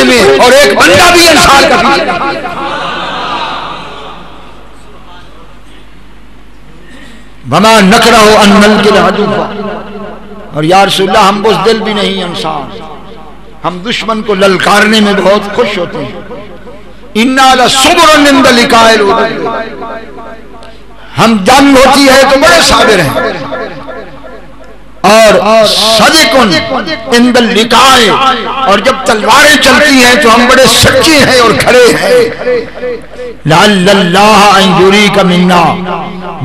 میں اور ایک بندہ بھی انصار کا پیچھے. وما نکرہ ان نلقی العدو، اور یا رسول اللہ ہم بزدل بھی نہیں انصار، ہم دشمن کو للکارنے میں بہت خوش ہوتے ہیں. انا لصبر عند لقاء العدو، ہم جنگ ہوتی ہے تو بڑے صابر ہیں، اور صدق عند اللقاء، اور جب تلواریں چلتی ہیں تو ہم بڑے سچے ہیں اور کھڑے ہیں. لعل اللہ ان یریک منا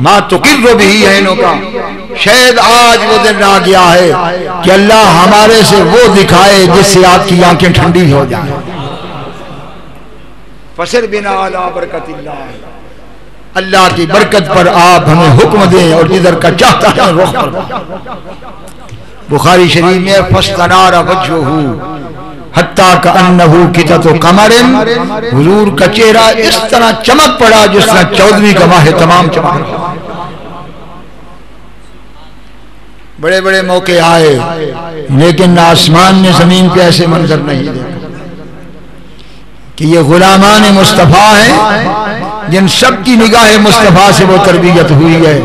ما تقر به عینک، شاید آج وہ دن آ گیا ہے کہ اللہ ہمارے سے وہ دکھائے جس سے آپ کی آنکھیں ٹھنڈی ہو جائیں. فسر بنا علی برکت اللہ، اللہ کی برکت پر آپ ہمیں حکم دیں اور جدھر کا چاہتا ہے رخ پر. بخاری شریف میں فاستنار وجهه حتی کأنہ کتۃ قمر، حضور کا چہرہ اس طرح چمک پڑا جس طرح 14ویں کا ماہ تمام چمک. بڑے بڑے موقع آئے لیکن آسمان نے زمین پہ ایسے منظر نہیں دیکھا کہ یہ غلامان مصطفیٰ ہیں جن سب کی نگاہ مصطفیٰ سے وہ تربیت ہوئی ہے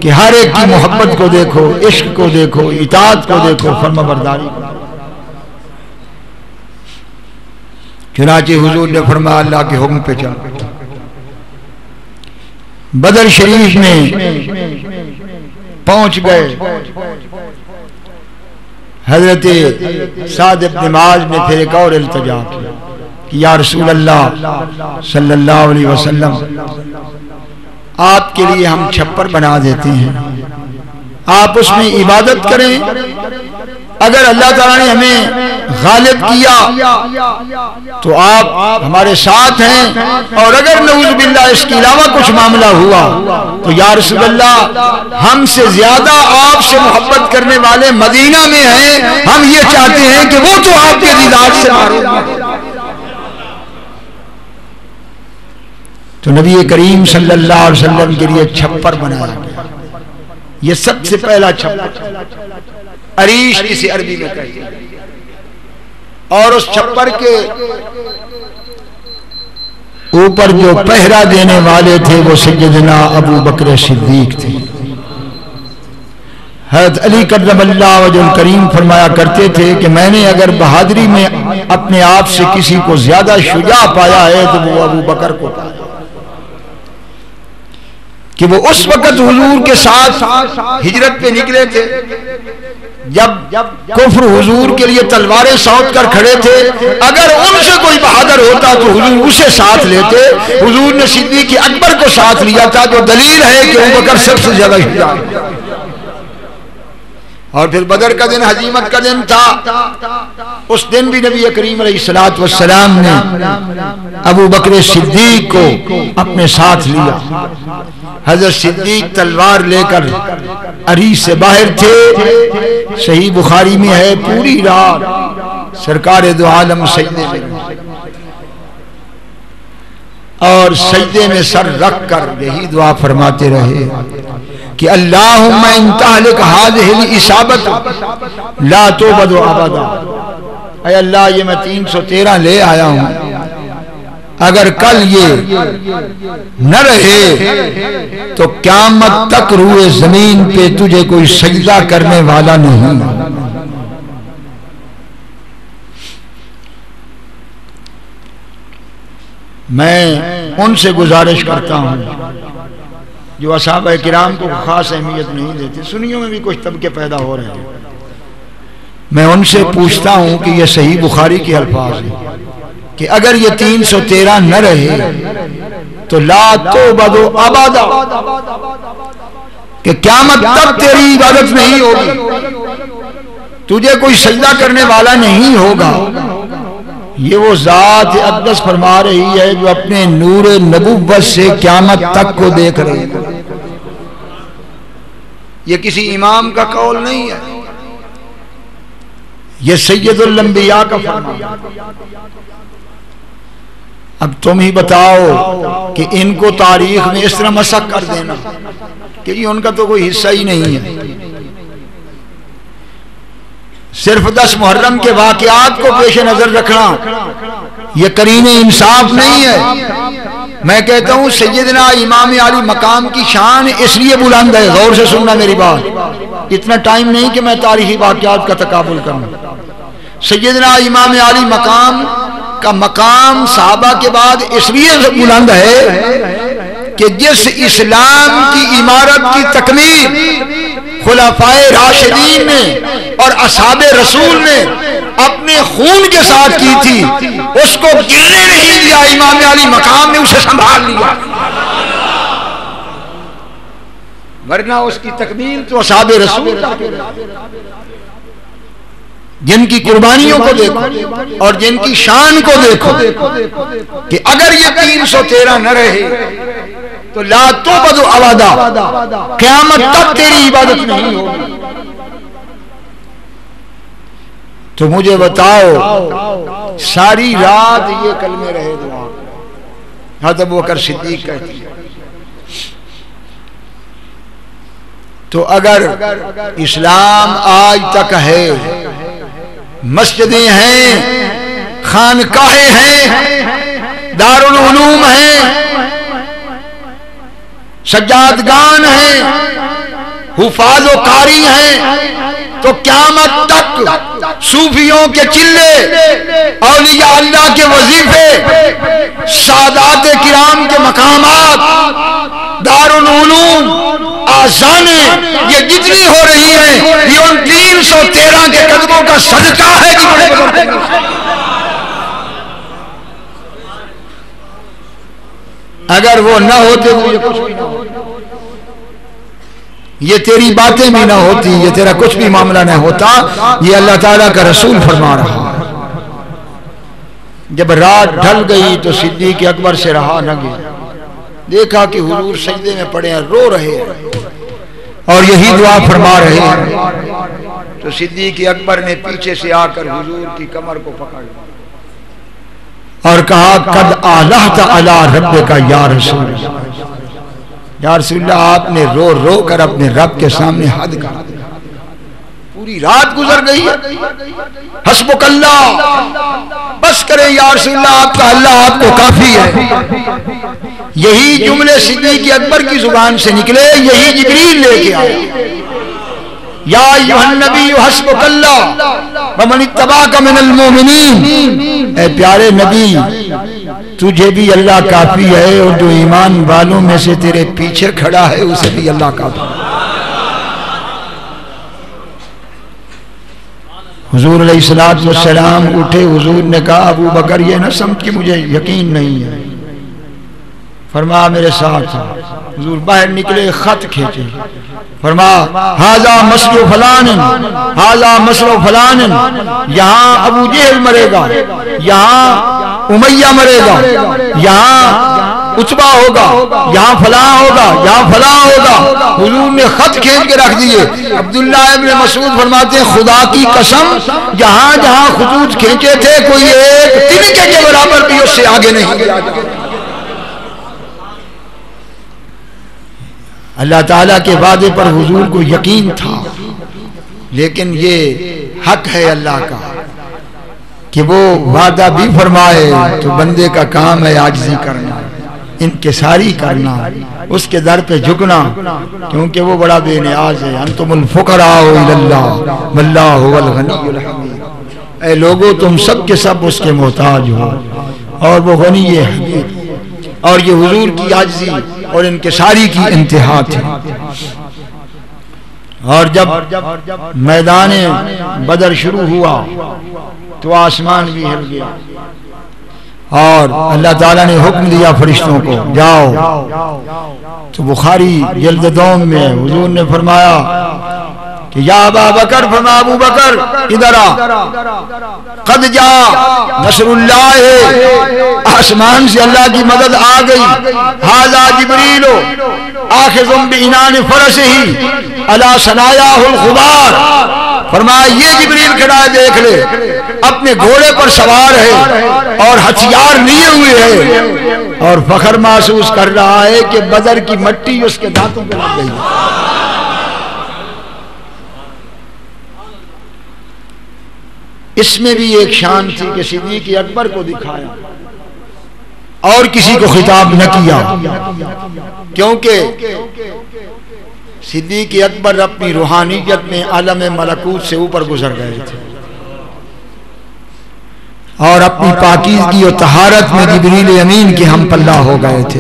کہ ہر ایک کی محبت کو دیکھو، عشق کو دیکھو، اطاعت کو دیکھو، فرما برداری کو. چنانچہ حضور نے فرمایا اللہ کے حکم پہ چل. بدر شریف میں پہنچ گئے. حضرت سعد بن معاذ نے پھر ایک اور التجا کیا کہ یا رسول اللہ صلی اللہ علیہ وسلم، آپ کے لیے ہم چھپر بنا دیتے ہیں، آپ اس میں عبادت کریں، اگر اللہ تعالیٰ نے ہمیں غالب کیا تو آپ ہمارے ساتھ ہیں، اور اگر نعوذ باللہ اس کے علاوہ کچھ معاملہ ہوا تو یا رسول اللہ ہم سے زیادہ آپ سے محبت کرنے والے مدینہ میں ہیں، ہم یہ چاہتے ہیں کہ وہ تو آپ کے دیدار سے محروم ہیں. تو نبی کریم صلی اللہ علیہ وسلم کے لیے چھپر بنایا گیا. یہ سب سے پہلا چھپر عریش جسے عربی میں کہتے ہیں، اور اس چھپر کے اوپر جو پہرا دینے والے تھے وہ سیدنا ابو بکر صدیق تھے. حضرت علی کرم اللہ وجہ الکریم فرمایا کرتے تھے کہ میں نے اگر بہادری میں اپنے آپ سے کسی کو زیادہ شجاع پایا ہے تو وہ ابو بکر کو پایا، کہ وہ اس وقت حضور کے ساتھ ہجرت پہ نکلے تھے جب کفر حضور کے لیے تلواریں سونت کر کھڑے تھے. اگر ان سے کوئی بہادر ہوتا تو حضور اسے ساتھ لیتے. حضور نے صدیق اکبر کو ساتھ لیا تھا، جو دلیل ہے کہ ابو بکر سب سے زیادہ شجاع. اور پھر بدر کا دن ہزیمت کا دن تھا، اس دن بھی نبی کریم علیہ السلام نے ابو بکر صدیق کو اپنے ساتھ لیا. حضرت صدیق تلوار لے کر عریش سے باہر تھے. صحیح بخاری میں ہے پوری رات سرکار دو عالم سجدے میں، اور سجدے میں سر رکھ کر یہی دعا فرماتے رہے کہ اللہم ان تہلک هذه الإصابۃ لا تعبد ابدا. اے اللہ یہ میں 313 لے آیا ہوں، اگر کل یہ نہ رہے تو قیامت تک روئے زمین پہ تجھے کوئی سجدہ کرنے والا نہیں. میں ان سے گزارش کرتا ہوں جو صحابہ کرام کو خاص اہمیت نہیں دیتے. سنیوں میں بھی کچھ طبقے پیدا ہو رہے ہیں. میں ان سے پوچھتا ہوں کہ یہ صحیح بخاری کے الفاظ ہیں کہ اگر یہ 313 نہ رہے تو لا تعبد ابدا، کہ قیامت تک تیری عبادت نہیں ہوگی، تجھے کوئی سجدہ کرنے والا نہیں ہوگا. یہ وہ ذات اقدس فرما رہی ہے جو اپنے نور نبوت سے قیامت تک کو دیکھ رہی ہے. یہ کسی امام کا قول نہیں ہے، یہ سید الانبیاء کا فرمان. اب تم ہی بتاؤ کہ ان کو تاریخ میں اس طرح مسخ کر دینا کہ ان کا تو کوئی حصہ ہی نہیں ہے. صرف 10 محرم کے واقعات کو پیش نظر رکھنا یہ قرین انصاف نہیں ہے۔ میں کہتا ہوں سیدنا امام علی مقام کی شان اس لیے بلند ہے، غور سے سننا میری بات، اتنا ٹائم نہیں کہ میں تاریخی واقعات کا تقابل کروں۔ سیدنا امام علی مقام کا مقام صحابہ کے بعد اس لیے بلند ہے کہ جس اسلام کی عمارت کی تکمیل خلفائے راشدین نے اور اصحاب رسول نے اپنے خون کے ساتھ کی تھی، اس کو گرنے نہیں دیا، امام علی مقام نے اسے سنبھال لیا، ورنہ اس کی تکمیل تو اصحاب رسول جن کی قربانیوں کو دیکھو اور جن کی شان کو دیکھو کہ اگر یہ 313 نہ رہے تو لا توبد ابدا، قیامت تک تیری عبادت نہیں ہوگی۔ تو مجھے بتاؤ ساری رات یہ کلمے رہے دعا، حضرت ابوبکر صدیق کہتی ہے۔ تو اگر اسلام آج تک ہے، مسجدیں ہیں، خانقاہیں ہیں، دارالعلوم ہیں، سجادگان ہیں، حفاظ و قاری ہیں، تو قیامت تک صوفیوں کے چلے، اولیاء اللہ کے وظیفے، سادات کرام کے مقامات، دارالعلوم، آذانیں، یہ جتنی ہو رہی ہیں یہ ان 313 کے قدموں کا صدقہ ہے کہ بڑے بڑے۔ اگر وہ نہ ہوتے تو یہ کچھ بھی نہ ہوتا، یہ تیری باتیں بھی نہ ہوتی، یہ تیرا کچھ بھی معاملہ نہ ہوتا۔ یہ اللہ تعالیٰ کا رسول فرما رہا ہے۔ جب رات ڈھل گئی تو صدیق اکبر سے رہا نہ گیا، دیکھا کہ حضور سجدے میں پڑے ہیں، رو رہے ہیں اور یہی دعا فرما رہے ہیں، تو صدیق اکبر نے پیچھے سے آ کر حضور کی کمر کو پکڑ لیا اور کہا قد آلہت علی ربک یا رسول اللہ، یا رسول اللہ آپ نے رو رو کر اپنے رب کے سامنے حد کر دیا، پوری رات گزر گئی، حسبک اللہ، بس کریں یا رسول اللہ، آپ کا اللہ آپ کو کافی ہے۔ یہی جملے صدیق اکبر کی زبان سے نکلے، یہی جبریل لے کے آئے، یا ایھا النبی حسبک اللہ ومن اتبعک من المؤمنین، اے پیارے نبی تجھے بھی اللہ کافی ہے اور جو ایمان والوں میں سے تیرے پیچھے کھڑا ہے اسے بھی اللہ کافی ہے۔ حضور علیہ السلام اٹھے، حضور نے کہا ابو بکر یہ نہ سمجھ کہ مجھے یقین نہیں ہے، فرمایا میرے ساتھ۔ حضور باہر نکلے، خط کھینچے، فرمایا ھذا مسلو فلان، ھذا مسلو فلان، یہاں ابو جہل مرے گا، یہاں امیہ مرے گا، یہاں عتبہ ہوگا، یہاں فلاں ہوگا، یہاں فلاں ہوگا۔ حضور نے خط کھینچ کے رکھ دیے۔ عبداللہ ابن مسعود فرماتے ہیں خدا کی قسم جہاں جہاں خطوط کھینچے تھے کوئی ایک تنکے کے برابر بھی اس سے آگے نہیں گیا۔ اللہ تعالیٰ کے وعدے پر حضور کو یقین تھا، لیکن یہ حق ہے اللہ کا کہ وہ وعدہ بھی فرمائے تو بندے کا کام ہے عاجزی کرنا، انکساری کرنا، اس کے در پہ جھکنا، کیونکہ وہ بڑا بے نیاز ہے۔ انتم الفقراء الی اللہ واللہ هو الغنی الحمید، اے لوگو تم سب کے سب اس کے محتاج ہو اور وہ غنی حمید۔ اور یہ حضور کی عاجزی اور انکساری کی انتہا تھی۔ اور جب میدان بدر شروع ہوا تو آسمان بھی ہل گیا اور اللہ تعالیٰ نے حکم دیا فرشتوں کو جاؤ، تو بخاری جلد دوم میں حضور نے فرمایا کہ یا ابا بکر، فرمایا ابو بکر ادھر آ، قد جاء نصر اللہ، آسمان سے اللہ کی مدد آ گئی۔ ھذا جبریل آخذ بعنان فرسہ علی ثنایاہ الغبار، فرمایا یہ جبریل کھڑا ہے، دیکھ لے، اپنے گھوڑے پر سوار ہے اور ہتھیار لیے ہوئے ہے اور فخر محسوس کر رہا ہے کہ بدر کی مٹی اس کے دانتوں پہ لگ گئی۔ اس میں بھی ایک شان تھی کہ صدیق اکبر کو دکھایا اور کسی کو خطاب نہ کیا، کیونکہ صدیق اکبر اپنی روحانیت میں عالم ملکوت سے اوپر گزر گئے تھے اور اپنی پاکیزگی و طہارت میں جبریل امین کے ہم پلہ ہو گئے تھے۔